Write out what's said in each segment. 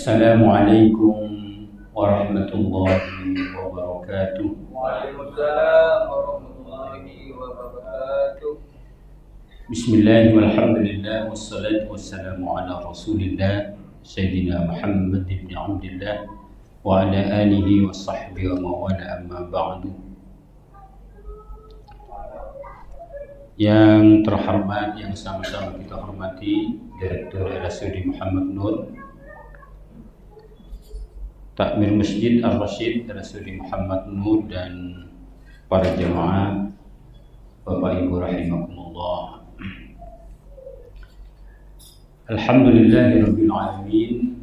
Assalamualaikum warahmatullahi wabarakatuh. Waalaikumsalam warahmatullahi wabarakatuh. Bismillah walhamdulillah wassalatu wassalamu ala rasulillah Sayyidina Muhammad ibn Abdillah wa ala alihi wa sahbihi wa mawala amma ba'du. Yang terhormat, yang sama-sama kita hormati Direktur RSUD Muhammad Nur, Takmir Masjid Ar-Rasyid RSUD Muhammad Nur, dan para jemaah, Bapak Ibu rahimakumullah. Alhamdulillahirabbil alamin.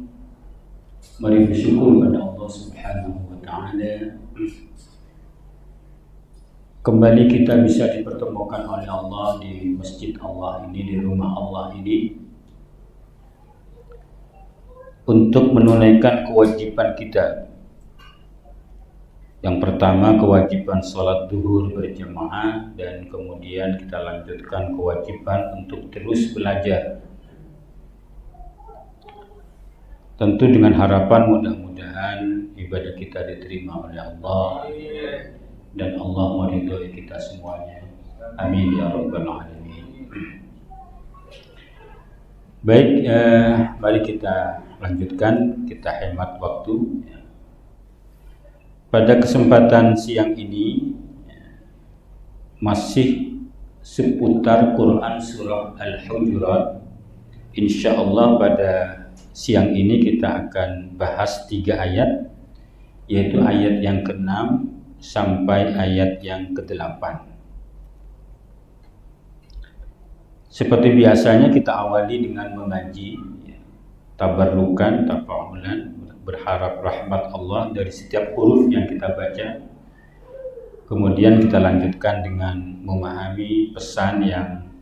Mari bersyukur pada Allah Subhanahu wa taala. Kembali kita bisa dipertemukan oleh Allah di masjid Allah ini, di rumah Allah ini, untuk menunaikan kewajiban kita. Yang pertama, kewajiban sholat duhur berjamaah, dan kemudian kita lanjutkan kewajiban untuk terus belajar. Tentu dengan harapan mudah-mudahan ibadah kita diterima oleh Allah dan Allah meridhoi kita semuanya. Amin ya rabbal alamin. Baik, mari kita lanjutkan, kita hemat waktu. Pada kesempatan siang ini masih seputar Quran surah Al-Hujurat. Insyaallah pada siang ini kita akan bahas 3 ayat, yaitu ayat yang ke-6 sampai ayat yang ke-8. Seperti biasanya kita awali dengan mengaji, tabarrukan, tafa'ulan, berharap rahmat Allah dari setiap huruf yang kita baca. Kemudian kita lanjutkan dengan memahami pesan yang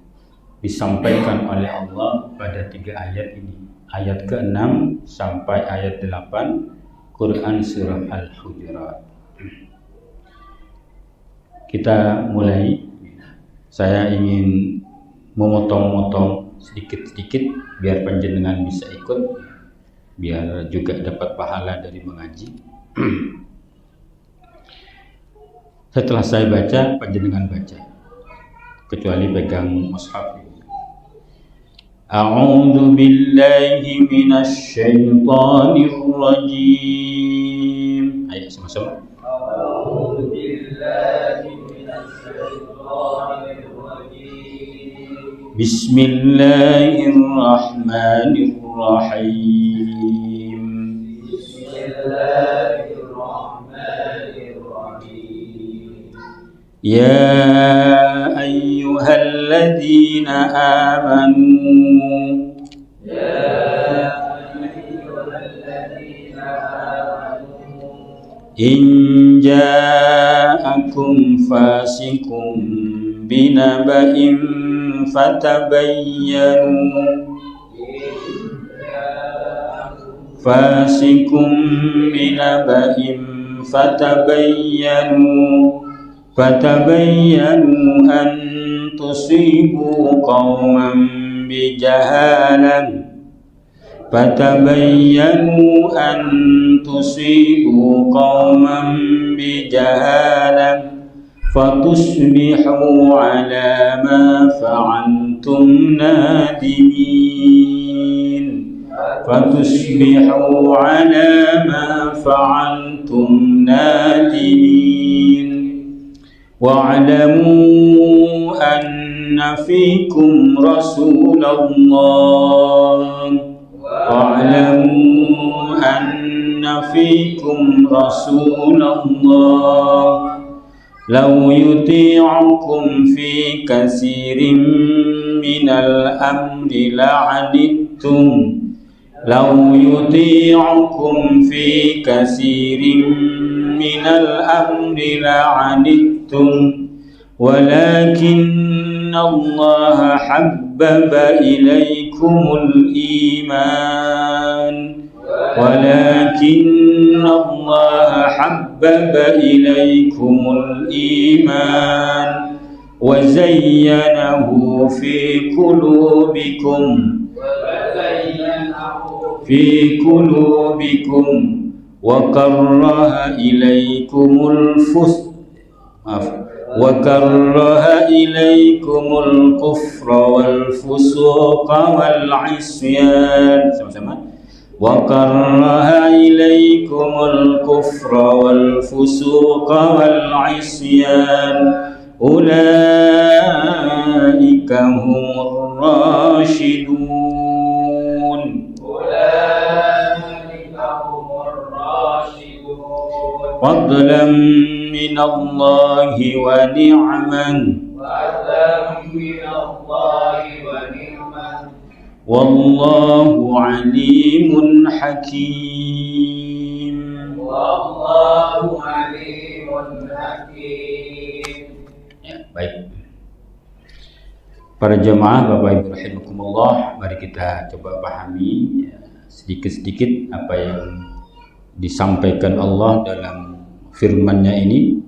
disampaikan oleh Allah pada 3 ayat ini. Ayat ke-6 sampai ayat 8 Quran surah Al-Hujurat. Kita mulai. Saya ingin memotong-motong sedikit-sedikit biar panjenengan bisa ikut, biar juga dapat pahala dari mengaji. Setelah saya baca, panjenengan baca, kecuali pegang mushaf. A'udzu billahi minasy syaithanir rajim. Ayo sama-sama. A'udzu billahi minasy syaithanir rajim. Bismillahirrahmanirrahim. Bismillahirrahmanirrahim. Ya ayyuhalladzina amanu. In ja'akum fasikum binaba'in fatabayyanu fatabayyanu an tusibu qauman bijahalan fatusbihu ala ma fa'altum nadimin. Wa'lamu anna fikum Rasulullah law yuti'ukum fi katsirin minal amri la'anittum walakinna Allah habbaba ilaykumul iman wa zayyanahu fi qulubikum في قلوبكم وكره إليكم الكفر والفسوق والعصيان sama-sama وكره إليكم الكفر والفسوق والعصيان أولئك هم الراشدون فضلا من الله ونعما والله عليم حكيم. Ya, baik. Para jemaah Bapak Ibu rahimakumullah, mari kita coba pahami sedikit-sedikit apa yang disampaikan Allah dalam firman-Nya ini.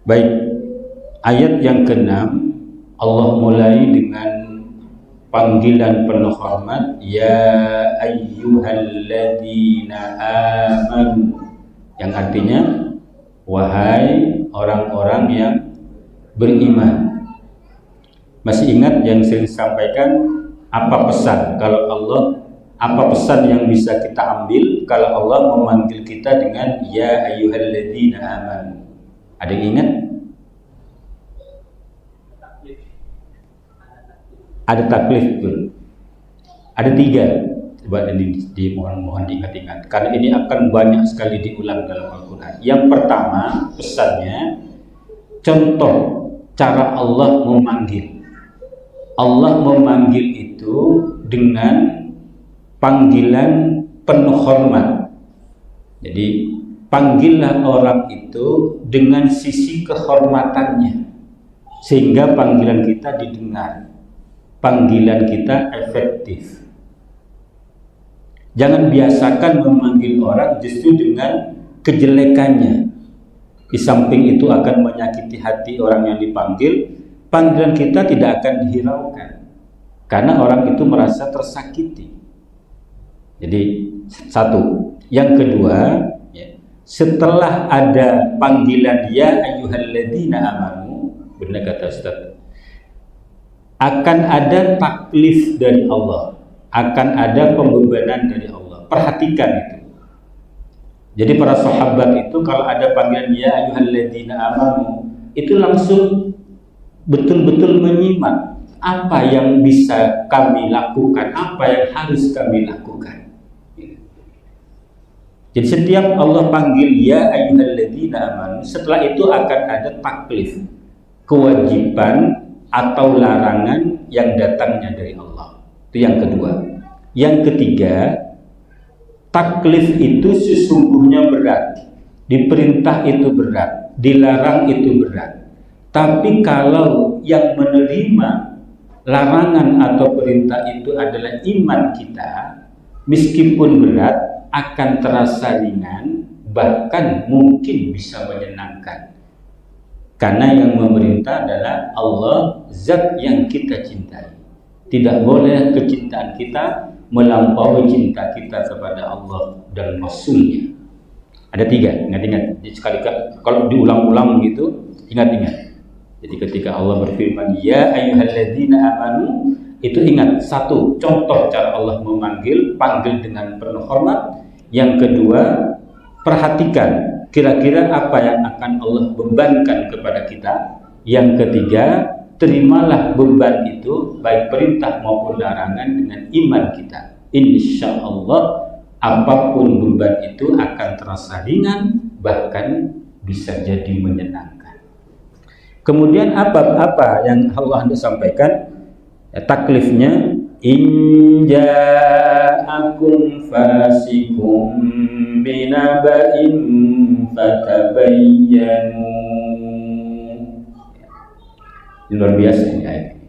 Baik, ayat yang ke-6 Allah mulai dengan panggilan penuh hormat, ya ayyuhalladzina amanu, yang artinya wahai orang-orang yang beriman. Masih ingat yang saya sampaikan apa pesan kalau Allah, apa pesan yang bisa kita ambil kalau Allah memanggil kita dengan ya ayyuhalladzina amanu? Ada yang ingat? Ada taklif betul. Ada 3. Coba mohon diingat-ingat karena ini akan banyak sekali diulang dalam Al-Quran. Yang pertama pesannya, contoh cara Allah memanggil. Allah memanggil itu dengan panggilan penuh hormat. Jadi panggillah orang itu dengan sisi kehormatannya sehingga panggilan kita didengar, panggilan kita efektif. Jangan biasakan memanggil orang justru dengan kejelekannya. Di samping itu akan menyakiti hati orang yang dipanggil. Panggilan kita tidak akan dihiraukan karena orang itu merasa tersakiti. Jadi satu. Yang kedua, setelah ada panggilan ya ayyuhalladzina amanu, benar kata Ustaz, akan ada taklif dari Allah, akan ada pembebanan dari Allah. Perhatikan itu. Jadi para sahabat itu kalau ada panggilan ya ayyuhalladzina amanu, itu langsung betul-betul menyimak apa yang bisa kami lakukan, apa yang harus kami lakukan. Jadi setiap Allah panggil ya ayyuhalladzina amanu, setelah itu akan ada taklif, kewajiban atau larangan yang datangnya dari Allah. Itu yang kedua. Yang ketiga, taklif itu sesungguhnya berat. Diperintah itu berat, dilarang itu berat. Tapi kalau yang menerima larangan atau perintah itu adalah iman kita, meskipun berat akan terasa ringan, bahkan mungkin bisa menyenangkan. Karena yang memerintah adalah Allah, zat yang kita cintai. Tidak boleh kecintaan kita melampaui cinta kita kepada Allah dan Rasul-Nya. Ada 3, ingat-ingat. Jadi sekali kalau diulang-ulang begitu, ingat-ingat. Jadi ketika Allah berfirman ya ayyuhalladzina amanu, itu ingat, satu, contoh cara Allah memanggil, panggil dengan penuh hormat. Yang kedua, perhatikan kira-kira apa yang akan Allah bebankan kepada kita. Yang ketiga, terimalah beban itu baik perintah maupun larangan dengan iman kita. Insya Allah apapun beban itu akan terasa ringan, bahkan bisa jadi menyenangkan. Kemudian apa yang Allah sampaikan? Taklifnya, in ja'akum fasikum binaba'in fatabayyanu. Luar biasa ini ayat ini.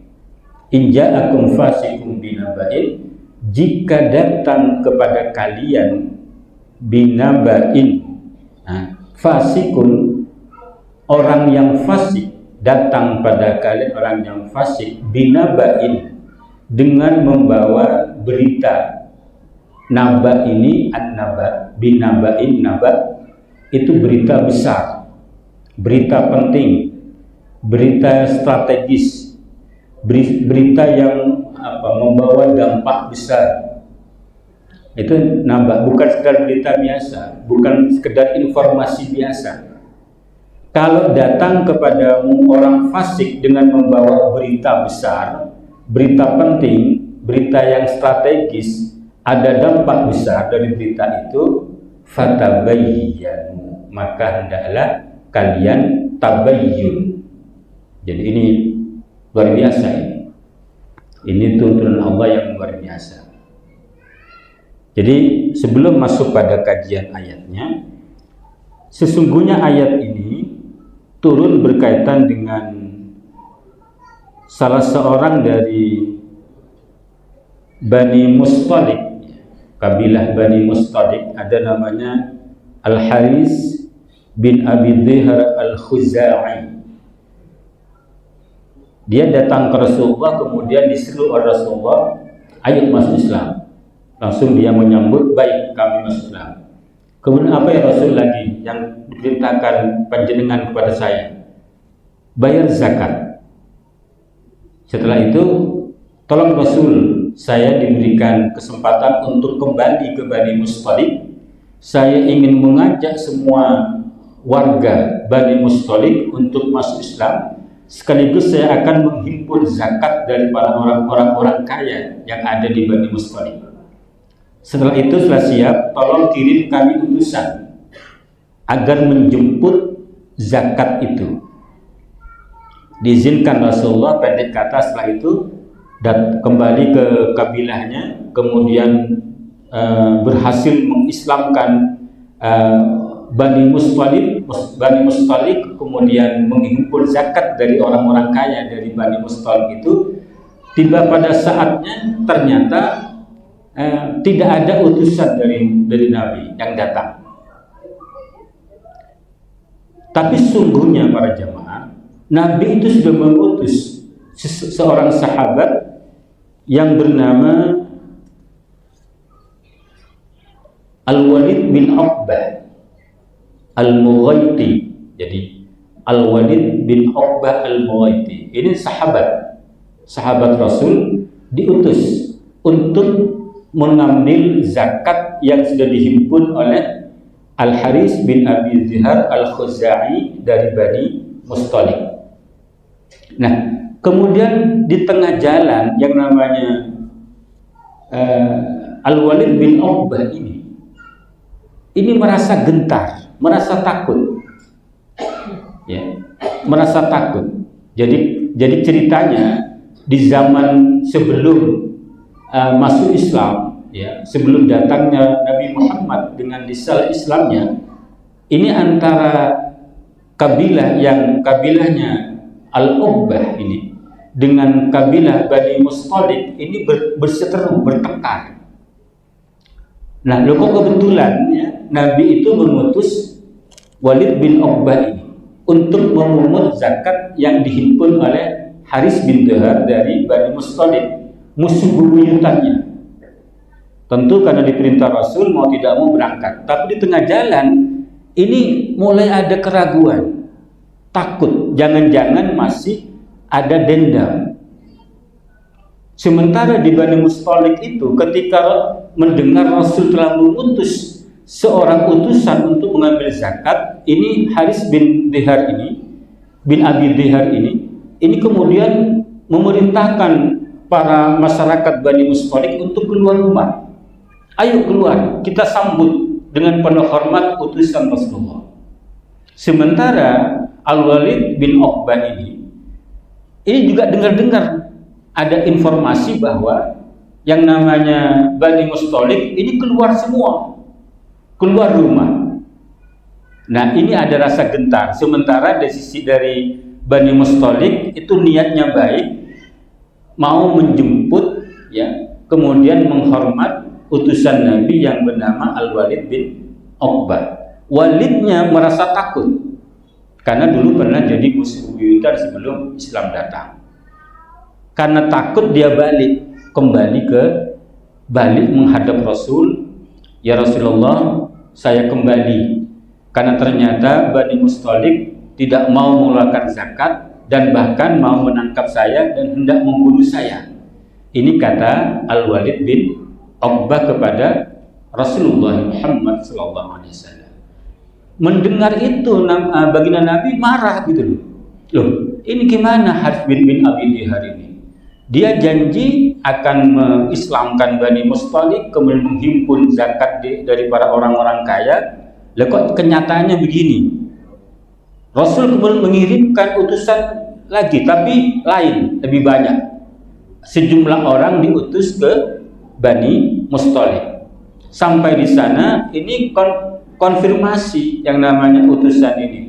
In ja'akum fasikum binaba'in, jika datang kepada kalian binaba'in, fasikun, orang yang fasik, datang pada kalian orang yang fasik binaba'in, dengan membawa berita Naba ini an-naba, binaba'in naba itu berita besar, berita penting, berita strategis, berita yang membawa dampak besar. Itu naba, bukan sekedar berita biasa, bukan sekedar informasi biasa. Kalau datang kepadamu orang fasik dengan membawa berita besar, berita penting, berita yang strategis, ada dampak besar dari berita itu, fatabayyanu, maka hendaklah kalian tabayyun. Jadi ini luar biasa ini. Ini tuntunan Allah yang luar biasa. Jadi sebelum masuk pada kajian ayatnya, sesungguhnya ayat ini turun berkaitan dengan salah seorang dari Bani Mustalik, kabilah Bani Mustalik, ada namanya Al-Haris bin Abi Dhihar Al-Khuzai. Dia datang ke Rasulullah, kemudian diseru oleh Rasulullah, ayo masuk Islam. Langsung dia menyambut, baik, kami masuk Islam. Kemudian apa ya Rasul lagi yang diperintahkan panjenengan kepada saya? Bayar zakat. Setelah itu, tolong Rasul, saya diberikan kesempatan untuk kembali ke Bani Mustalik. Saya ingin mengajak semua warga Bani Mustalik untuk masuk Islam. Sekaligus saya akan menghimpun zakat dari para orang kaya yang ada di Bani Mustalik. Setelah itu, setelah siap, tolong kirim kami utusan agar menjemput zakat itu. Diizinkan Rasulullah, pendek kata, setelah itu kembali ke kabilahnya, kemudian berhasil mengislamkan Bani Mustalik, kemudian menghimpun zakat dari orang-orang kaya dari Bani Mustalik itu. Tiba pada saatnya ternyata tidak ada utusan dari Nabi yang datang. Tapi sungguhnya para jamaah, Nabi itu sudah mengutus seorang sahabat yang bernama Al-Walid bin Uqbah Al-Mughaiti. Jadi Al-Walid bin Uqbah Al-Mughaiti ini sahabat Rasul, diutus untuk mengambil zakat yang sudah dihimpun oleh Al-Haris bin Abi Dhihar Al-Khuzai dari Bani Mustalik. Nah, kemudian di tengah jalan yang namanya Al-Walid bin Uqbah ini merasa gentar, merasa takut, ya, merasa takut. Jadi ceritanya di zaman sebelum masuk Islam, ya, sebelum datangnya Nabi Muhammad dengan risalah Islamnya, ini antara kabilahnya Al-Uqbah ini dengan kabilah Bani Mustalik ini berseteru, bertengkar. Nah, kok kebetulan ya, Nabi itu mengutus Walid bin Uqbah ini untuk memungut zakat yang dihimpun oleh Haris bin Dhihar dari Bani Mustalik, musuh bebuyutannya. Tentu karena diperintah Rasul mau tidak mau berangkat. Tapi di tengah jalan ini mulai ada keraguan, takut, jangan-jangan masih ada dendam. Sementara di Bani Mustalik itu, ketika mendengar Rasul telah mengutus seorang utusan untuk mengambil zakat, ini Haris bin Dhihar bin Abi Dhihar ini kemudian memerintahkan para masyarakat Bani Mustalik untuk keluar rumah. Ayo keluar, kita sambut dengan penuh hormat utusan Rasulullah. Sementara Al-Walid bin Uqbah ini juga dengar-dengar ada informasi bahwa yang namanya Bani Mustalik ini keluar semua, keluar rumah. Nah, ini ada rasa gentar. Sementara dari sisi dari Bani Mustalik itu niatnya baik, mau menjemput, ya, kemudian menghormat utusan Nabi yang bernama Al-Walid bin Uqbah. Walidnya merasa takut karena dulu pernah jadi musuh buyutan sebelum Islam datang. Karena takut dia kembali ke balik menghadap Rasul, ya Rasulullah, saya kembali karena ternyata Bani Mustalik tidak mau mengeluarkan zakat dan bahkan mau menangkap saya dan hendak membunuh saya. Ini kata Al-Walid bin Uqbah kepada Rasulullah Muhammad SAW. Mendengar itu baginda Nabi marah gitu loh. Loh, ini gimana Harith bin Abi Dihar ini? Dia janji akan mengislamkan Bani Mustalik, kemudian menghimpun zakat dari para orang-orang kaya. Lah kok kenyataannya begini? Rasul kemudian mengirimkan utusan lagi, tapi lain, lebih banyak. Sejumlah orang diutus ke Bani Mustalik. Sampai di sana, ini konfirmasi yang namanya utusan ini.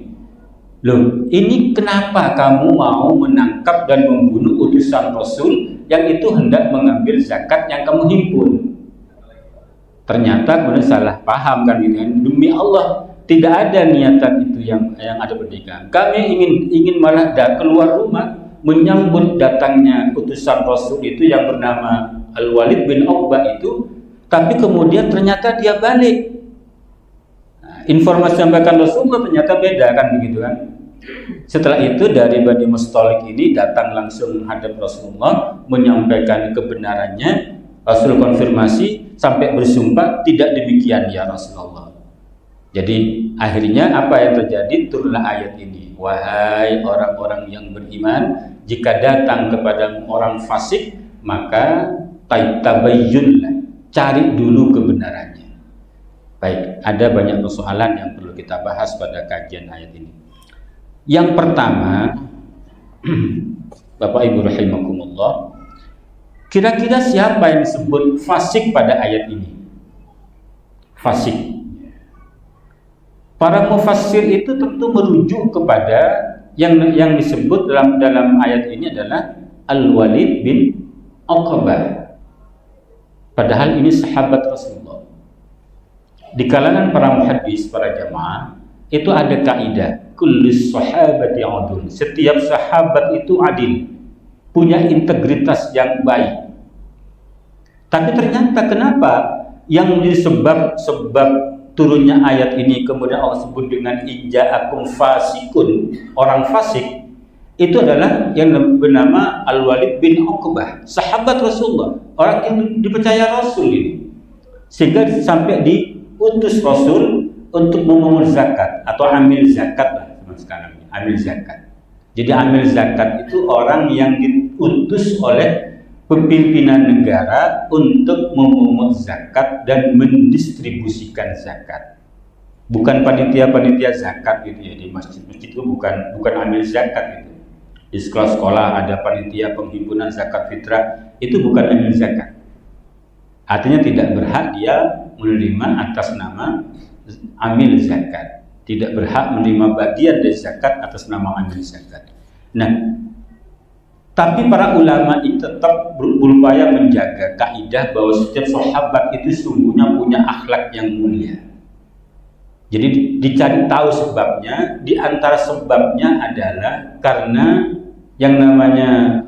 Loh, ini kenapa kamu mau menangkap dan membunuh utusan Rasul yang itu hendak mengambil zakat yang kamu himpun? Ternyata kemudian salah paham kan gitu kan. Demi Allah, tidak ada niatan itu yang ada pernikahan. Kami ingin malah keluar rumah menyambut datangnya utusan Rasul itu yang bernama Al-Walid bin Uqbah itu, tapi kemudian ternyata dia balik. Informasi yang disampaikan Rasulullah ternyata beda kan begitu kan. Setelah itu dari Bani Mustalik ini datang langsung menghadap Rasulullah menyampaikan kebenarannya. Rasul konfirmasi sampai bersumpah tidak demikian ya Rasulullah. Jadi akhirnya apa yang terjadi? Turunlah ayat ini. Wahai orang-orang yang beriman, jika datang kepada orang fasik maka tabayyunlah, cari dulu kebenarannya. Baik, ada banyak persoalan yang perlu kita bahas pada kajian ayat ini. Yang pertama, Bapak Ibu rahimakumullah, kira-kira siapa yang disebut fasik pada ayat ini? Fasik. Para mufassir itu tentu merujuk kepada yang disebut dalam ayat ini adalah Al-Walid bin Uqbah. Padahal ini sahabat Rasulullah. Di kalangan para muhaddis, para jamaah, itu ada kaidah kullu sahabati adil. Setiap sahabat itu adil, punya integritas yang baik. Tapi ternyata kenapa yang menjadi sebab turunnya ayat ini kemudian Allah sebut dengan ija'akum fasikun, orang fasik, itu adalah yang bernama Al-Walid bin Uqbah, sahabat Rasulullah, orang yang dipercaya Rasul ini, sehingga sampai diutus Rasul untuk memungut zakat atau amil zakat lah sekarang, amil zakat. Jadi amil zakat itu orang yang diutus oleh pimpinan negara untuk memungut zakat dan mendistribusikan zakat. Bukan panitia-panitia zakat gitu ya, di masjid-masjid itu bukan amil zakat gitu. Di sekolah-sekolah ada panitia penghimpunan zakat fitrah, itu bukan amil zakat. Artinya tidak berhak dia menerima atas nama amil zakat, tidak berhak menerima bagian dari zakat atas nama amil zakat. Nah, tapi para ulama ini tetap berupaya menjaga kaidah bahwa setiap sahabat itu sungguhnya punya akhlak yang mulia. Jadi dicari tahu sebabnya. Di antara sebabnya adalah karena yang namanya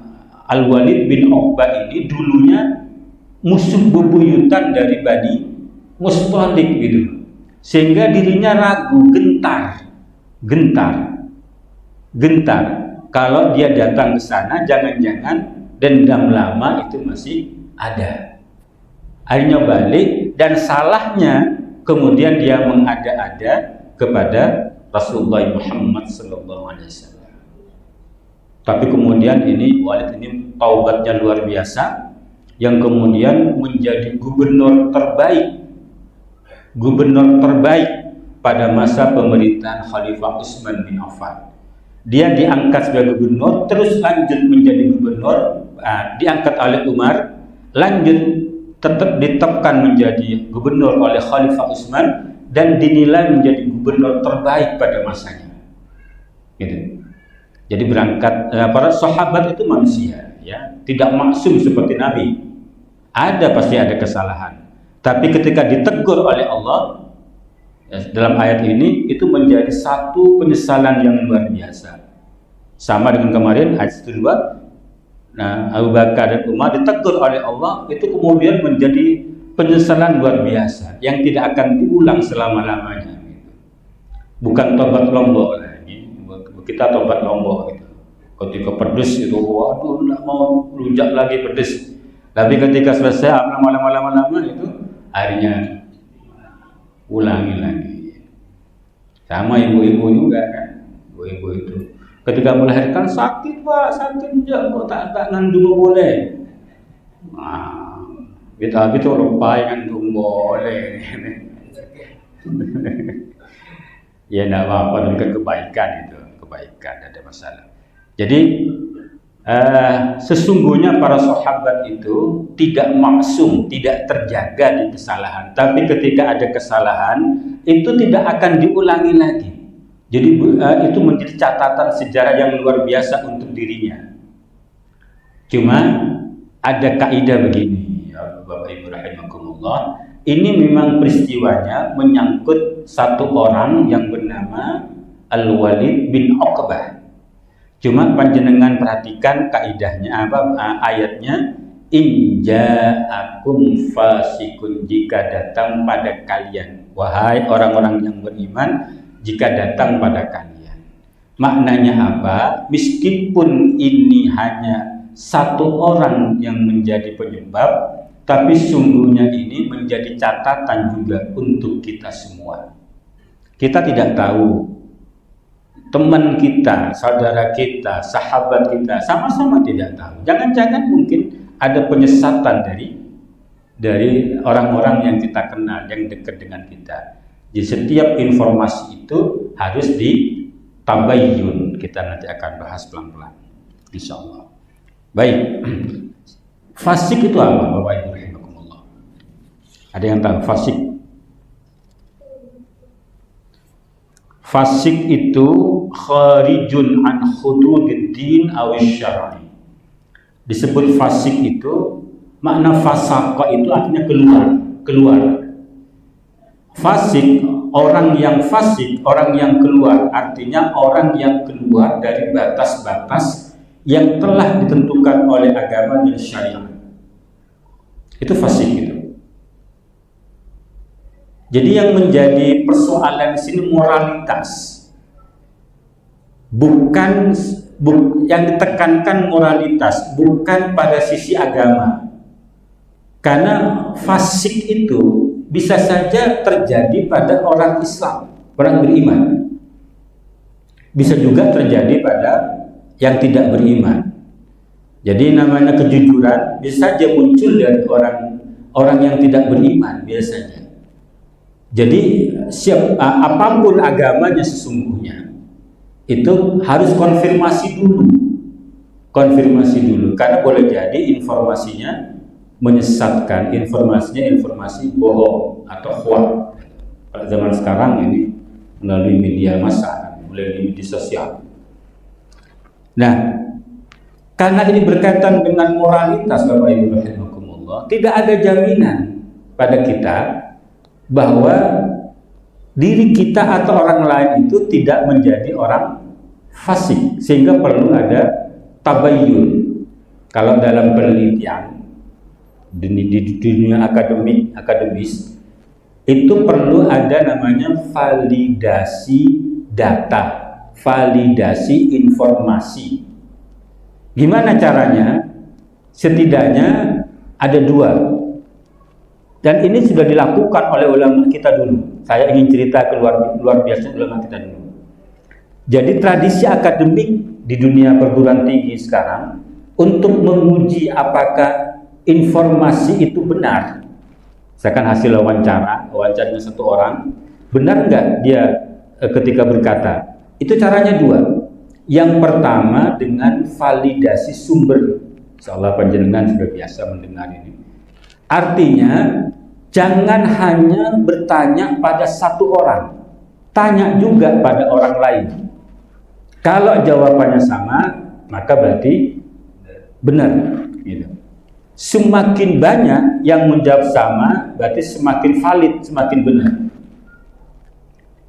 Al-Walid bin Uqbah ini dulunya musuh bebuyutan dari Bani Mustalik gitu, sehingga dirinya ragu, gentar kalau dia datang ke sana jangan-jangan dendam lama itu masih ada. Akhirnya balik, dan salahnya kemudian dia mengada-ada kepada Rasulullah Muhammad SAW. Tapi kemudian Walid ini taubatnya luar biasa, yang kemudian menjadi gubernur terbaik pada masa pemerintahan Khalifah Utsman bin Affan. Dia diangkat sebagai gubernur, terus lanjut menjadi gubernur, diangkat oleh Umar, lanjut tetap ditetapkan menjadi gubernur oleh Khalifah Utsman, dan dinilai menjadi gubernur terbaik pada masanya. Gitu. Jadi berangkat, para sahabat itu manusia, ya, tidak maksum seperti Nabi. Pasti ada kesalahan. Tapi ketika ditegur oleh Allah, dalam ayat ini itu menjadi satu penyesalan yang luar biasa. Sama dengan kemarin ayat kedua. Nah, Abu Bakar dan Umar ditegur oleh Allah, itu kemudian menjadi penyesalan luar biasa yang tidak akan diulang selama-lamanya. Bukan tobat lombok lagi, kita tobat lombok gitu. Ketika pedes itu, waduh, nggak mau rujak lagi pedes. Tapi ketika selesai lama-lama itu, akhirnya ulangi lagi. Sama ibu-ibu juga kan, ibu-ibu itu. Ketika melahirkan sakit pak, sakit aja kok tak ngandung boleh. Nah, kita itu lupa ngandung boleh. Ya tidak apa-apa, demi kebaikan itu, kebaikan, tidak ada masalah. Jadi sesungguhnya para sahabat itu tidak maksum, tidak terjaga di kesalahan. Tapi ketika ada kesalahan, itu tidak akan diulangi lagi. Jadi itu menjadi catatan sejarah yang luar biasa untuk dirinya. Cuma ada kaidah begini, ya Bapak Ibu rahimakumullah. Ini memang peristiwanya menyangkut satu orang yang bernama Al-Walid bin Uqbah. Cuma panjenengan perhatikan kaidahnya ayatnya, in ja'akum fasikun, jika datang pada kalian, wahai orang-orang yang beriman, jika datang pada kalian. Maknanya apa? Meskipun ini hanya satu orang yang menjadi penyebab, tapi sungguhnya ini menjadi catatan juga untuk kita semua. Kita tidak tahu teman kita, saudara kita, sahabat kita, sama-sama tidak tahu. Jangan-jangan mungkin ada penyesatan dari orang-orang yang kita kenal, yang dekat dengan kita. Jadi setiap informasi itu harus ditabayyun. Kita nanti akan bahas pelan-pelan, insya Allah. Baik, fasik itu apa, Bapak Ibu rahimakumullah? Ada yang tahu fasik? Fasik itu kharijun an hududiddin awis syar'i. Disebut fasik itu, makna fasaqa itu artinya keluar. Fasik, orang yang fasik, orang yang keluar, artinya orang yang keluar dari batas-batas yang telah ditentukan oleh agama dan syariat. Itu fasik itu. Jadi yang menjadi persoalan di sini moralitas, bukan yang ditekankan moralitas, bukan pada sisi agama. Karena fasik itu bisa saja terjadi pada orang Islam, orang beriman. Bisa juga terjadi pada yang tidak beriman. Jadi namanya kejujuran bisa saja muncul dari orang yang tidak beriman biasanya. Jadi apapun agamanya sesungguhnya itu harus konfirmasi dulu, karena boleh jadi informasinya menyesatkan, informasi bohong atau hoax. Pada zaman sekarang ini melalui media massa, melalui media sosial. Nah, karena ini berkaitan dengan moralitas, Bapak Ibu rahimakumullah, tidak ada jaminan pada kita bahwa diri kita atau orang lain itu tidak menjadi orang fasik, sehingga perlu ada tabayyun. Kalau dalam penelitian di dunia akademis itu perlu ada namanya validasi data, validasi informasi. Gimana caranya? Setidaknya ada dua. Dan ini sudah dilakukan oleh ulama kita dulu. Saya ingin cerita luar biasa ulama kita dulu. Jadi tradisi akademik di dunia perguruan tinggi sekarang untuk menguji apakah informasi itu benar. Misalkan hasil wawancaranya satu orang, benar nggak dia ketika berkata? Itu caranya dua. Yang pertama dengan validasi sumber. Insyaallah panjenengan sudah biasa mendengar ini. Artinya, jangan hanya bertanya pada satu orang, tanya juga pada orang lain. Kalau jawabannya sama, maka berarti benar. Gitu. Semakin banyak yang menjawab sama, berarti semakin valid, semakin benar.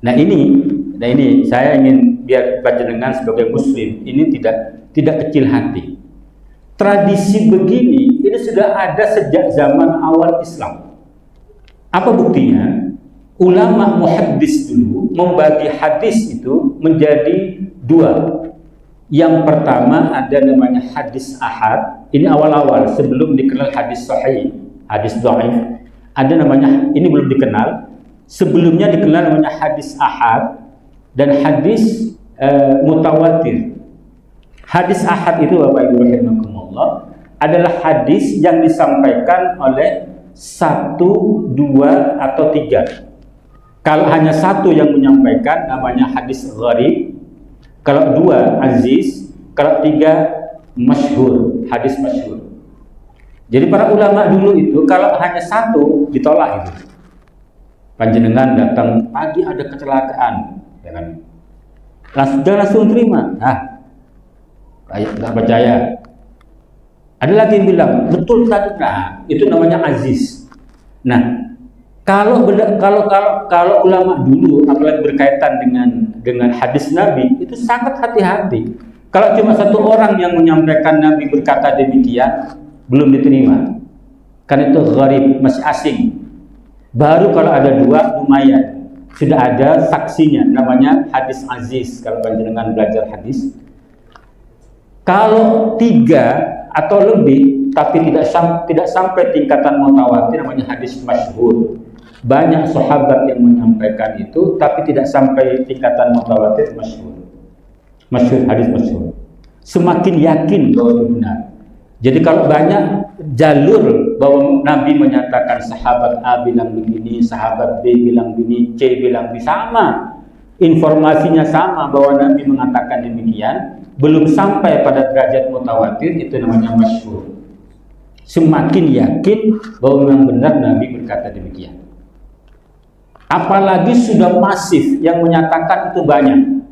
Nah ini saya ingin biar panjenengan sebagai Muslim ini tidak kecil hati. Tradisi begini ini sudah ada sejak zaman awal Islam. Apa buktinya? Ulama muhaddis dulu membagi hadis itu menjadi dua. Yang pertama ada namanya hadis ahad. Ini awal-awal sebelum dikenal hadis sahih, hadis dhaif. Ada namanya, ini belum dikenal. Sebelumnya dikenal namanya hadis ahad dan hadis mutawatir. Hadis ahad itu Bapak Ibu rahimakumullah adalah hadis yang disampaikan oleh satu, dua, atau tiga. Kalau hanya satu yang menyampaikan namanya hadis gharib, kalau dua aziz, kalau tiga masyhur, hadis masyhur. Jadi para ulama dulu itu kalau hanya satu ditolak itu. Panjenengan datang pagi ada kecelakaan, jangan langsung terima. Nggak percaya. Ada lagi yang bilang betul tadi, itu namanya aziz. Nah, kalau ulama dulu apalagi berkaitan dengan hadis Nabi itu sangat hati-hati. Kalau cuma satu orang yang menyampaikan Nabi berkata demikian belum diterima. Karena itu gharib, masih asing. Baru kalau ada dua lumayan. Sudah ada saksinya namanya hadis aziz kalau panjenengan belajar hadis. Kalau tiga atau lebih tapi tidak sampai tingkatan mutawatir namanya hadis masyhur. Banyak sahabat yang menyampaikan itu tapi tidak sampai tingkatan mutawatir masyhur. Masyhur, hadis masyhur. Semakin yakin bahwa itu benar. Jadi kalau banyak jalur bahwa Nabi menyatakan sahabat A bilang begini, sahabat B bilang begini, C bilang begini, sama. Informasinya sama bahwa Nabi mengatakan demikian, belum sampai pada derajat mutawatir, itu namanya masyhur. Semakin yakin bahwa memang benar Nabi berkata demikian. Apalagi sudah masif yang menyatakan itu banyak.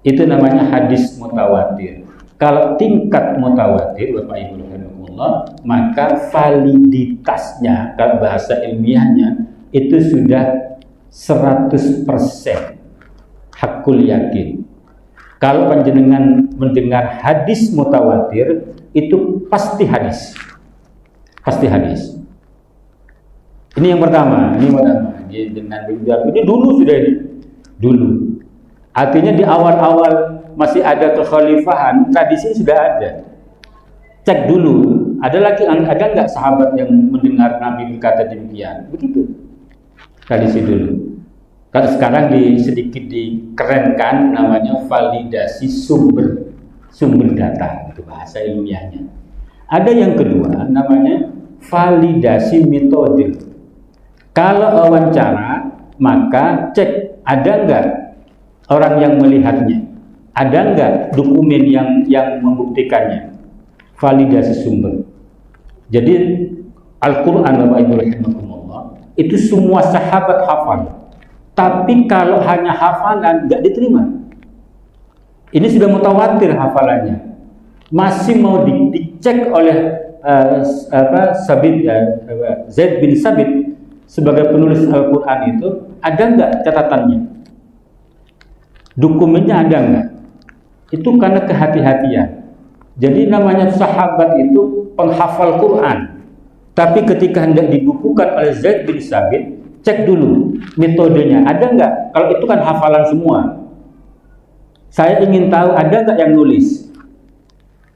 Itu namanya hadis mutawatir. Kalau tingkat mutawatir Bapak Ibu rahimahullah, maka validitasnya kalau bahasa ilmiahnya itu sudah 100% hakul yakin. Kalau panjenengan mendengar hadis mutawatir itu pasti hadis. Pasti hadis. Ini yang pertama, dengan ini dulu sudah ini. Dulu. Artinya di awal-awal masih ada kekhalifahan, tradisi sudah ada. Cek dulu, ada nggak sahabat yang mendengar Nabi berkata demikian? Begitu. Tradisi dulu. Kalau sekarang sedikit dikerenkan namanya validasi sumber data, itu bahasa ilmiahnya. Ada yang kedua namanya validasi metode. Kalau wawancara, maka cek ada nggak orang yang melihatnya, ada nggak dokumen yang membuktikannya. Validasi sumber. Jadi Al-Quran Bapak Ibu rahimakumullah itu semua sahabat hafal, tapi kalau hanya hafalan nggak diterima. Ini sudah mutawatir hafalannya, masih mau dicek oleh Zaid bin Sabit sebagai penulis Al-Quran itu, ada nggak catatannya? Dokumennya ada nggak? Itu karena kehati-hatian. Jadi namanya sahabat itu penghafal Quran. Tapi ketika hendak dibukukan oleh Zaid bin Sabit, cek dulu metodenya. Ada nggak? Kalau itu kan hafalan semua. Saya ingin tahu ada nggak yang nulis.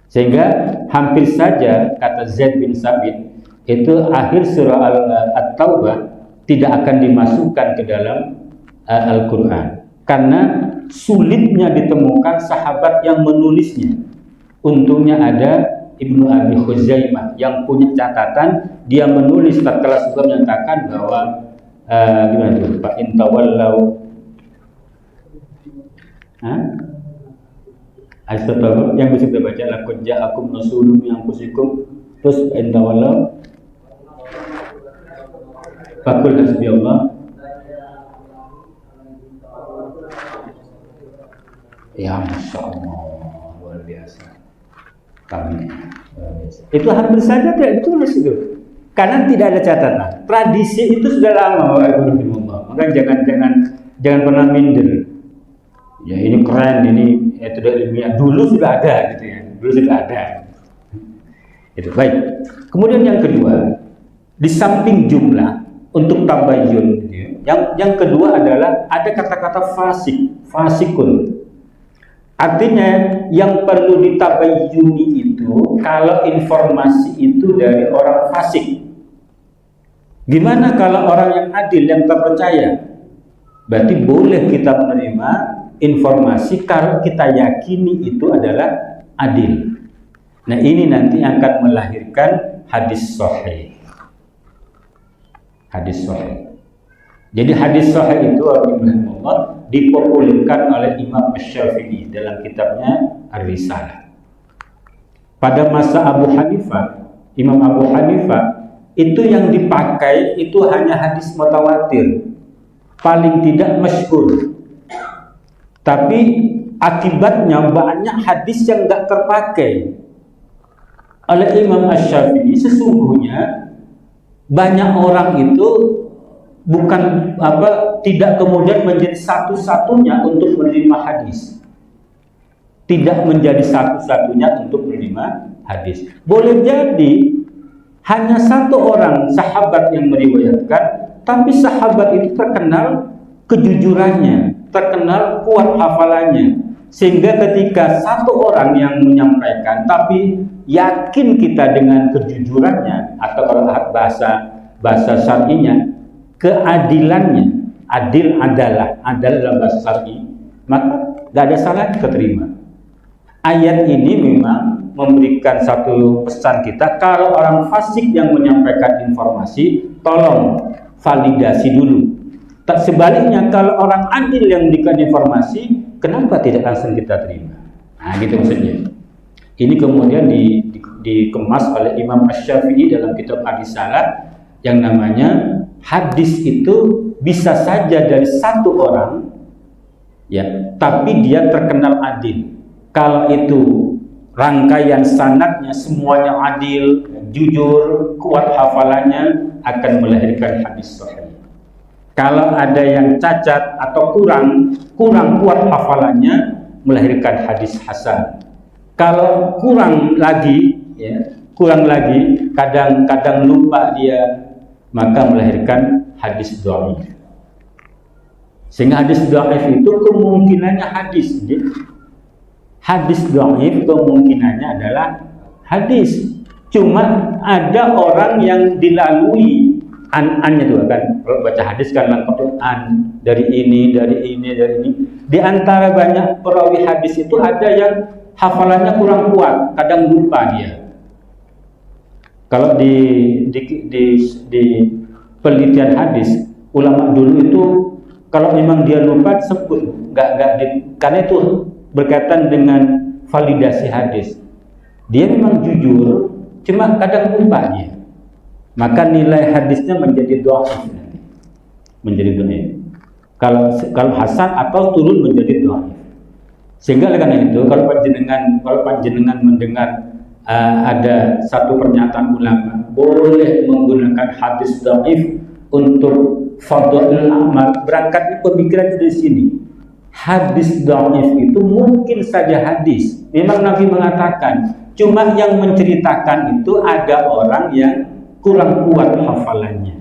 Sehingga hampir saja kata Zaid bin Sabit, itu akhir surah At-Taubah tidak akan dimasukkan ke dalam Al-Quran karena sulitnya ditemukan sahabat yang menulisnya. Untungnya ada Ibnu Abi Khuzaimah yang punya catatan, dia menulis tatkala sudah menyatakan bahwa gimana tuh Pak intawallau Astagfirullah, yang bisa kita baca laqad ja'akum rasulun min anfusikum, terus intawallau faqul hasbiyallah. Ya Masya Allah, luar biasa. Kami itu hampir saja tidak ditulis itu, karena tidak ada catatan. Tradisi itu sudah lama, maka jangan pernah minder. Ya ini keren, ini tidak ilmiah. Dulu sudah ada, gitu ya. Dulu sudah ada. Itu baik. Kemudian yang kedua, di samping jumlah, untuk tabayyun. Yang kedua adalah ada kata-kata fasikun. Artinya yang perlu ditabayyuni itu kalau informasi itu dari orang fasik. Gimana kalau orang yang adil, yang terpercaya? Berarti boleh kita menerima informasi kalau kita yakini itu adalah adil. Nah, ini nanti akan melahirkan hadis sahih. Hadis sahih. Jadi hadis sahih itu rahimahullah dipopulerkan oleh Imam Asy-Syafi'i dalam kitabnya Ar-Risalah. Pada masa Abu Hanifah, Imam Abu Hanifah itu yang dipakai itu hanya hadis mutawatir, paling tidak masyhur. Tapi akibatnya banyak hadis yang enggak terpakai oleh Imam Asy-Syafi'i. Sesungguhnya banyak orang itu tidak kemudian menjadi satu-satunya untuk menerima hadis. Tidak menjadi satu-satunya untuk menerima hadis. Boleh jadi hanya satu orang sahabat yang meriwayatkan, tapi sahabat itu terkenal kejujurannya, terkenal kuat hafalannya. Sehingga ketika satu orang yang menyampaikan, tapi yakin kita dengan kejujurannya, atau kalau bahasa syar'inya, keadilannya, adil adalah dalam bahasa syar'i, maka tidak ada salah keterima. Ayat ini memang memberikan satu pesan kita, kalau orang fasik yang menyampaikan informasi, tolong validasi dulu. Sebaliknya kalau orang adil yang memberikan informasi, kenapa tidak langsung kita terima? Nah, gitu maksudnya. Ini kemudian dikemas oleh Imam Asy-Syafi'i dalam kitab Ar-Risalah yang namanya hadis itu bisa saja dari satu orang, ya, tapi dia terkenal adil. Kalau itu rangkaian sanadnya semuanya adil, jujur, kuat hafalannya, akan melahirkan hadis sahih. Kalau ada yang cacat atau kurang kuat hafalannya, melahirkan hadis hasan. Kalau kurang lagi, kadang-kadang lupa dia, maka melahirkan hadis dhaif. Sehingga hadis dhaif itu kemungkinannya hadis. Hadis dhaif kemungkinannya adalah hadis. Cuma ada orang yang dilalui an-annya tuh kan. Kalau baca hadis kan lengkap an, dari ini. Di antara banyak perawi hadis itu ada yang hafalannya kurang kuat, kadang lupa dia. Kalau di penelitian hadis, ulama dulu itu kalau memang dia lupa sebut, karena itu berkaitan dengan validasi hadis. Dia memang jujur, cuma kadang lupa dia. Maka nilai hadisnya menjadi dhaif. Kalau hasan atau turun menjadi dhaif. Sehingga karena itu kalau panjenengan mendengar ada satu pernyataan ulama boleh menggunakan hadis dhaif untuk fadhailul amal, berangkat pemikiran dari sini. Hadis dhaif itu mungkin saja hadis, memang Nabi mengatakan, cuma yang menceritakan itu ada orang yang kurang kuat hafalannya.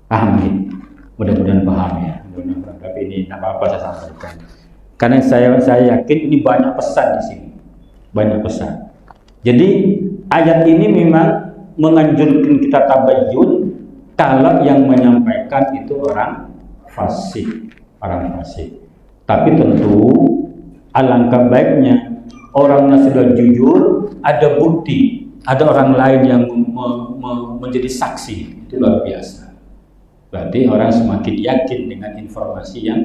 Paham ya? Mudah-mudahan paham ya. Tapi ini tidak apa-apa saya sampaikan. Karena saya yakin ini banyak pesan di sini. Banyak pesan. Jadi ayat ini memang menganjurkan kita tabayyun kalau yang menyampaikan itu orang fasik. Tapi tentu alangkah baiknya orangnya sudah jujur, ada bukti, ada orang lain yang menjadi saksi, itu luar biasa. Berarti orang semakin yakin dengan informasi yang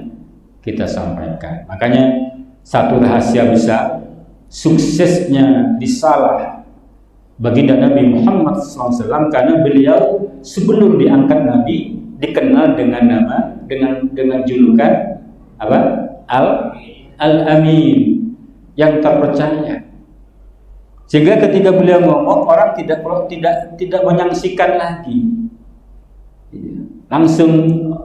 kita sampaikan. Makanya satu rahasia besar suksesnya risalah baginda Nabi Muhammad SAW, karena beliau sebelum diangkat Nabi dikenal dengan dengan julukan apa? Al-Amin, yang terpercaya. Sehingga ketika beliau ngomong, orang tidak menyaksikan lagi. Langsung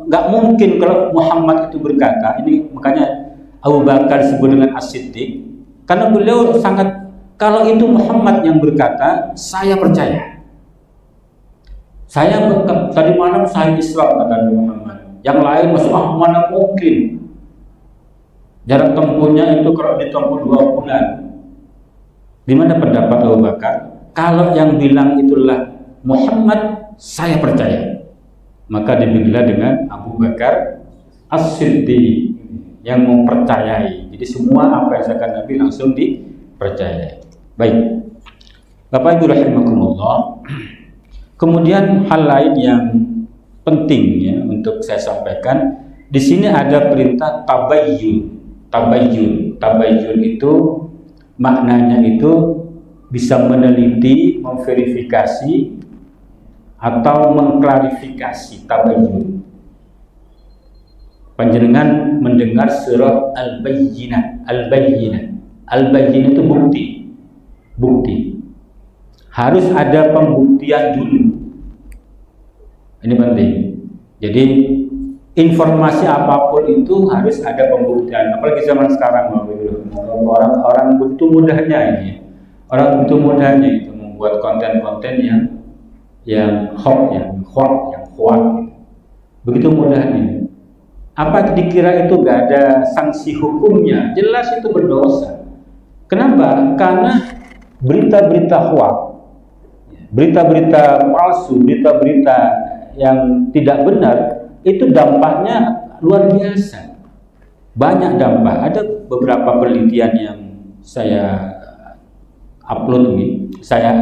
nggak mungkin kalau Muhammad itu berkata, ini makanya Abu Bakar disebut dengan As-Siddiq, karena beliau sangat, kalau itu Muhammad yang berkata, saya percaya. Tadi malam saya Isra, kata Nabi Muhammad. Yang lain masuk, mana mungkin. Jarak tempuhnya itu kalau ditempuh 2 bulan. Di mana pendapat Abu Bakar? Kalau yang bilang itulah Muhammad, saya percaya. Maka dibilang dengan Abu Bakar As-Siddiq, yang mempercayai. Jadi semua apa yang disampaikan Nabi langsung dipercayai. Baik, Bapak Ibu rahimakumullah. Kemudian hal lain yang penting ya untuk saya sampaikan, di sini ada perintah tabayyun. Tabayyun itu maknanya itu bisa meneliti, memverifikasi atau mengklarifikasi. Tabayyun. Panjenengan mendengar surah Al-Bayyinah. Al-Bayyinah itu bukti. Harus ada pembuktian dulu. Ini penting. Jadi informasi apapun itu harus ada pembuktian. Apalagi zaman sekarang, orang begitu mudahnya ini. Orang begitu mudahnya itu membuat konten-konten yang hoax. Begitu mudahnya. Apa dikira itu gak ada sanksi hukumnya? Jelas itu berdosa. Kenapa? Karena berita-berita hoax, berita-berita palsu, berita-berita yang tidak benar, itu dampaknya luar biasa. Banyak dampak. Ada beberapa penelitian yang saya upload ini, saya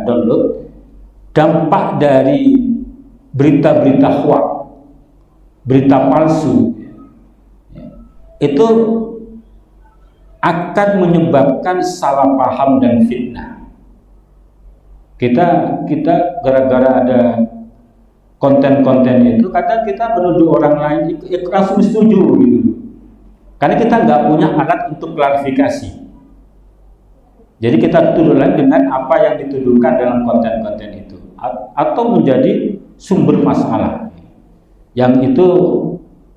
download. Dampak dari berita-berita hoax, berita palsu, itu akan menyebabkan salah paham dan fitnah. Kita gara-gara ada konten-konten itu, kadang kita menuduh orang lain langsung setuju gitu. Karena kita nggak punya alat untuk klarifikasi. Jadi kita tuduh dengan apa yang dituduhkan dalam konten-konten itu, atau menjadi sumber masalah. Yang itu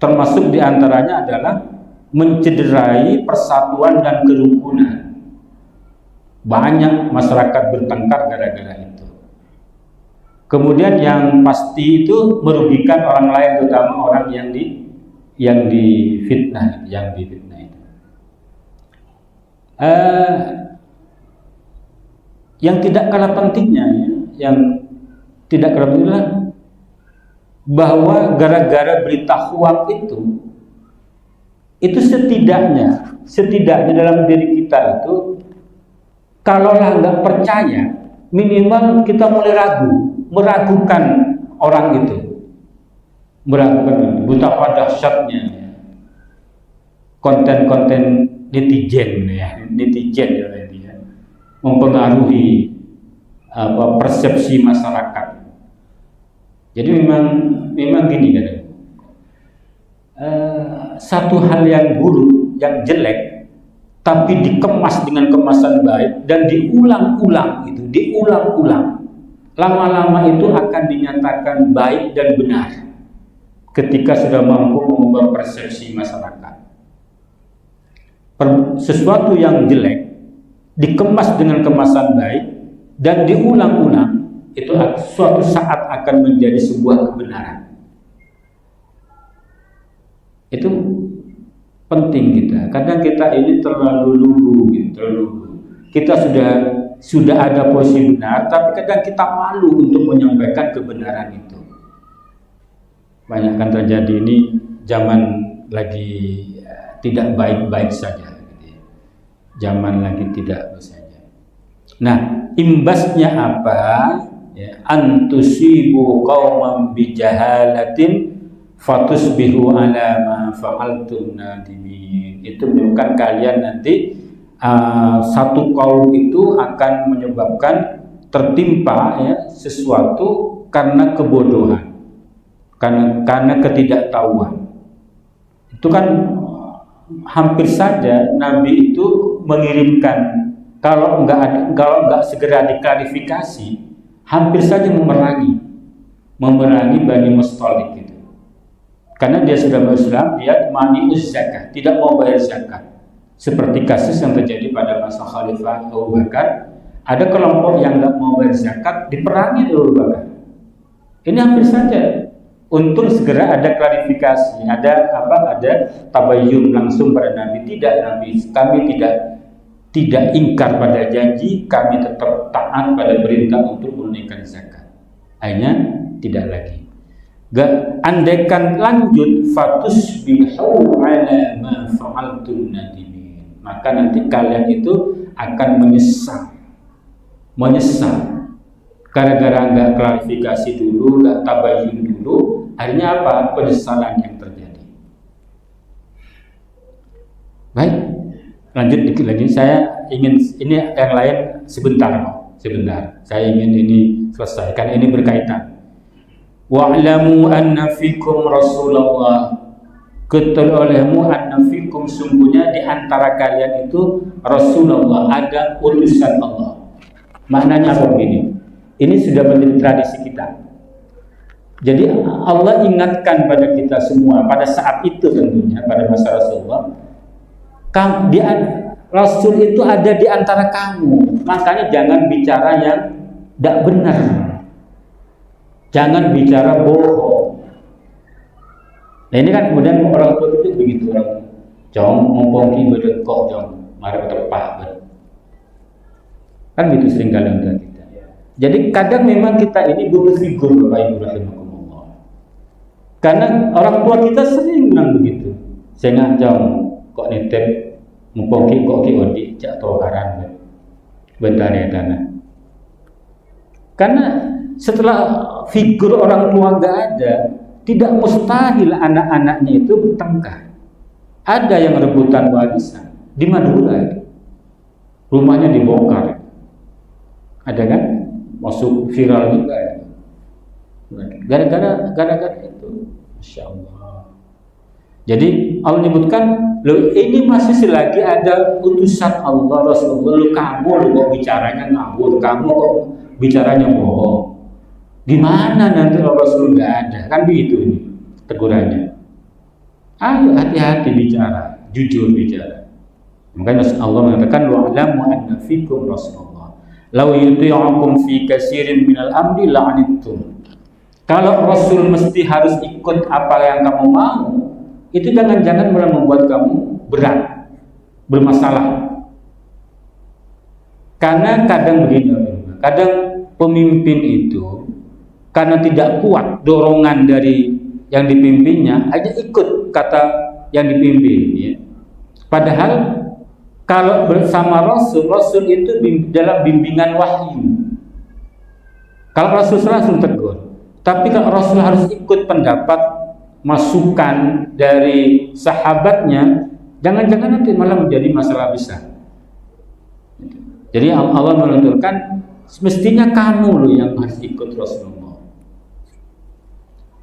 termasuk diantaranya adalah mencederai persatuan dan kerukunan. Banyak masyarakat bertengkar gara-gara itu. Kemudian yang pasti itu merugikan orang lain, terutama orang yang difitnah itu. Yang tidak kalah pentingnya, bahwa gara-gara berita hoax itu setidaknya dalam diri kita itu, kalaulah nggak percaya, minimal kita mulai meragukan orang itu, betapa dahsyatnya konten-konten netizen mempengaruhi persepsi masyarakat. Jadi memang gini kan, satu hal yang buruk, yang jelek, tapi dikemas dengan kemasan baik dan diulang-ulang, lama-lama itu akan dinyatakan baik dan benar ketika sudah mampu mengubah persepsi masyarakat. Sesuatu yang jelek dikemas dengan kemasan baik dan diulang-ulang, itu suatu saat akan menjadi sebuah kebenaran. Itu penting kita. Kadang kita ini terlalu lugu. Kita sudah ada posisi benar, tapi kadang kita malu untuk menyampaikan kebenaran itu. Banyak kan terjadi ini zaman lagi tidak baik-baik saja. Zaman lagi tidak baik saja. Nah, imbasnya apa? Ya, antusibu qauman bijahalatin fatusbihu ala ma fa'altum nadimin. Itu menyebabkan kalian nanti satu kaum itu akan menyebabkan tertimpa sesuatu karena kebodohan, karena ketidaktahuan. Itu kan hampir saja Nabi itu mengirimkan, kalau nggak segera diklarifikasi, hampir saja memerangi Bani Mustalik itu. Karena dia sudah berislam, dia mani'uz zakat, tidak mau bayar zakat. Seperti kasus yang terjadi pada masa Khalifah Abu Bakar, ada kelompok yang nggak mau bayar zakat, diperangi oleh Abu Bakar. Ini hampir saja. Untung segera ada klarifikasi, ada tabayyun langsung pada Nabi. Tidak, Nabi, kami tidak ingkar pada janji, kami tetap taat pada perintah untuk menunaikan zakat. Akhirnya tidak lagi. Andaikan lanjut fatusbihu ala ma fa'altum nadimin, maka nanti kalian itu akan menyesal gara-gara nggak klarifikasi dulu, nggak tabayyun dulu, akhirnya apa? Penyesalan yang terjadi. Baik, lanjut dikit lagi. Saya ingin ini yang lain sebentar. Saya ingin ini selesai karena ini berkaitan. Wa'lamu anna fikum Rasulullah, ketahui olehmu anna fikum, sungguhnya di antara kalian itu Rasulullah, ada utusan Allah. Maknanya apa begini? Ini sudah menjadi tradisi kita. Jadi Allah ingatkan pada kita semua pada saat itu, tentunya pada masa Rasulullah, Rasul itu ada di antara kamu, makanya jangan bicara yang tidak benar. Jangan bicara bohong. Nah ini kan kemudian orang tua itu begitu, orang jong mempongki bedekok jong mari terpak. Kan gitu sering kali kita. Jadi kadang memang kita ini butuh figur, Bapak Ibu rahimakumullah. Karena orang tua kita sering bilang begitu. Saya ngajong kok nitip mempongki kok ki odi jak tokaran bentar ya tanah. Karena setelah figur orang tua nggak ada, tidak mustahil anak-anaknya itu bertengkar. Ada yang rebutan warisan di Madura, rumahnya dibongkar. Ada kan? Masuk viral juga ya. Gara-gara itu, Masya Allah. Jadi Allah menyebutkan, lo ini masih selagi ada utusan Allah Rasulullah, kamu kok bicaranya ngawur, kamu kok bicaranya bohong. Gimana nanti Rasul nggak ada? Kan begitu ini tegurannya. Ayo hati-hati bicara, jujur bicara. Makanya Allah mengatakan wa'lamu anna fikum Rasulullah law yuti'ukum fi katsirin minal amri la'anittum. Kalau Rasul mesti harus ikut apa yang kamu mau, itu jangan-jangan malah membuat kamu berat, bermasalah. Karena kadang begini, kadang pemimpin itu karena tidak kuat dorongan dari yang dipimpinnya, aja ikut kata yang dipimpin ya. Padahal kalau bersama Rasul itu dalam bimbingan wahyu. Kalau Rasul langsung tegur. Tapi kalau Rasul harus ikut pendapat, masukan dari sahabatnya, jangan-jangan nanti malah menjadi masalah besar. Jadi Allah menunturkan semestinya kamu loh yang harus ikut Rasulullah.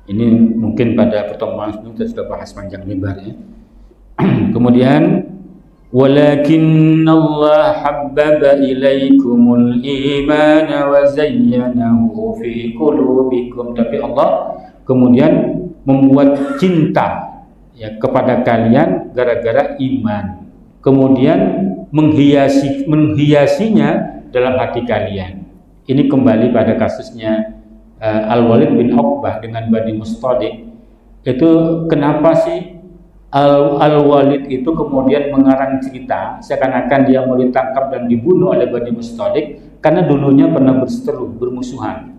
Ini mungkin pada pertemuan sebelumnya kita sudah bahas panjang lebar ya. Kemudian walakinnallaha habbaba ilaikumul imana wa zayyanahu fi qulubikum. Tapi Allah kemudian membuat cinta ya kepada kalian gara-gara iman. Kemudian menghiasinya dalam hati kalian. Ini kembali pada kasusnya Al-Walid bin Uqbah dengan Bani Mustaliq. Itu kenapa sih Al-Walid itu kemudian mengarang cerita seakan-akan dia mau ditangkap dan dibunuh oleh Bani Mustaliq karena dulunya pernah berseteru, bermusuhan.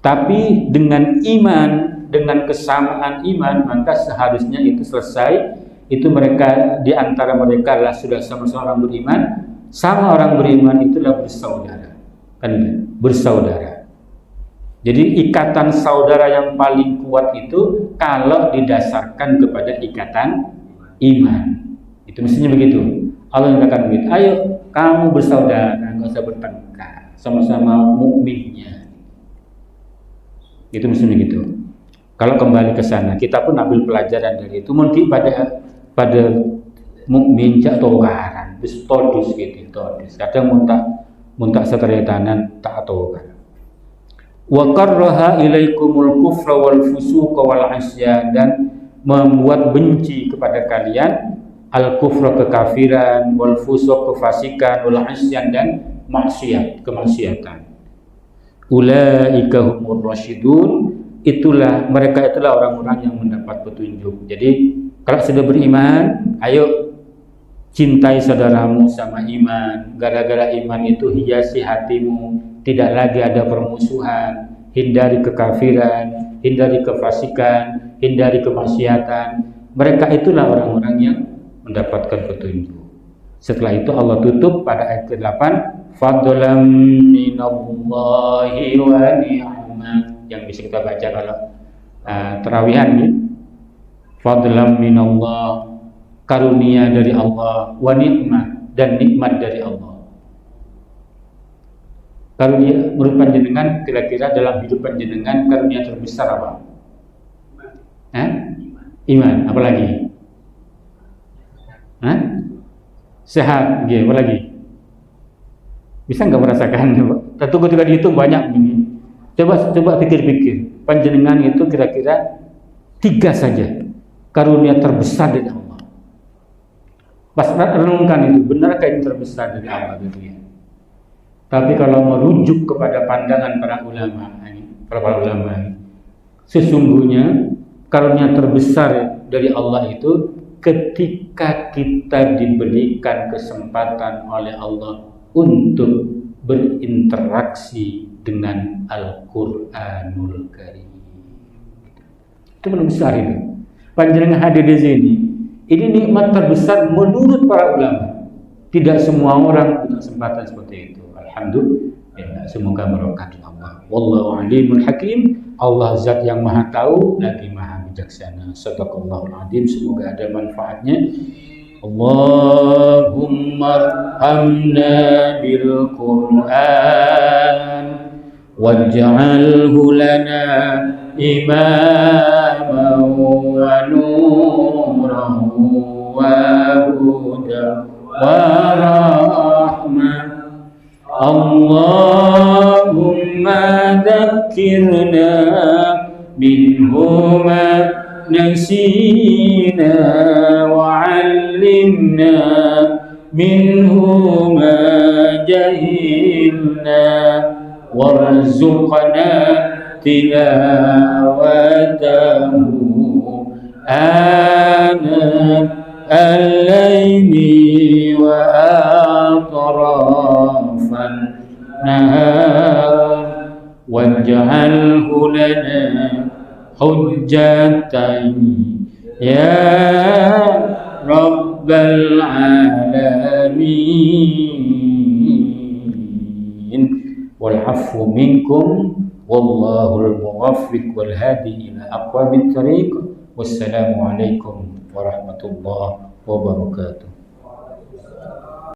Tapi dengan iman, dengan kesamaan iman, maka seharusnya itu selesai. Itu mereka, di antara mereka adalah sudah sama-sama orang beriman. Sama orang beriman itulah bersaudara, kan? Bersaudara. Jadi ikatan saudara yang paling kuat itu kalau didasarkan kepada ikatan iman. Itu mestinya begitu. Allah mengatakan begitu. Ayo kamu bersaudara, nggak usah bertengkar, sama-sama mukminnya. Itu mestinya gitu. Kalau kembali ke sana, kita pun ambil pelajaran dari itu. Mungkin pada mukmin jak togaran, bis todus gitu, todus. Kadang muntah seteretanan tak togar. Wa karraha ilaikumul kufra wal fusuqa wal isyan, dan membuat benci kepada kalian al kufra kekafiran, wal fusuq kefasikan, wal isyan dan maksiat, kemaksiatan. Ulaika humur rasyidun, mereka itulah orang-orang yang mendapat petunjuk. Jadi kalau sudah beriman, ayo cintai saudaramu sama iman. Gara-gara iman itu hiasi hatimu, tidak lagi ada permusuhan. Hindari kekafiran, hindari kefasikan, hindari kemaksiatan. Mereka itulah orang-orang yang mendapatkan petunjuk. Setelah itu Allah tutup pada ayat ke-8, fadlan minallahi wa ni'mah, yang bisa kita baca kalau terawihan ya. Fadlan minallah, karunia dari Allah, wa ni'mah, dan nikmat dari Allah. Karunia menurut panjenengan, kira-kira dalam hidup panjenengan karunia terbesar apa? Iman. Apalagi? Sehat. Apa lagi? Bisa nggak merasakan? Tentu ketika dihitung banyak begini. Coba pikir-pikir. Panjenengan itu kira-kira 3 saja karunia terbesar dari Allah. Pas renungkan itu, benarkah ini terbesar dari Allah gitu ya? Tapi kalau merujuk kepada pandangan para ulama, sesungguhnya karunia terbesar dari Allah itu ketika kita diberikan kesempatan oleh Allah untuk berinteraksi dengan Al-Qur'anul Karim. Itu paling besar itu. Panjenengan hadir di sini, ini nikmat terbesar menurut para ulama. Tidak semua orang punya kesempatan seperti itu. Alhamdulillah, semoga barokah Allah. Wallahu alimul hakim. Allah zat yang maha tahu lagi maha bijaksana. Shadaqallahul adzim. Semoga ada manfaatnya. Allahumma arhamna bil Qur'an waj'alhu lana imaman wa nuran wa hudan wa rahmah. Allahumma dhakkirna minhu ma nasina wa 'allimna minhu ma jahilna warzuqna tilawatahu ana al-layli wa atrafan nahar waj'alhu lana hujjatan ya rabbal alamin wal afu minkum wallahul muwaffiq wal hadi ila aqwamit thariq. Wassalamu alaikum warahmatullahi wabarakatuh.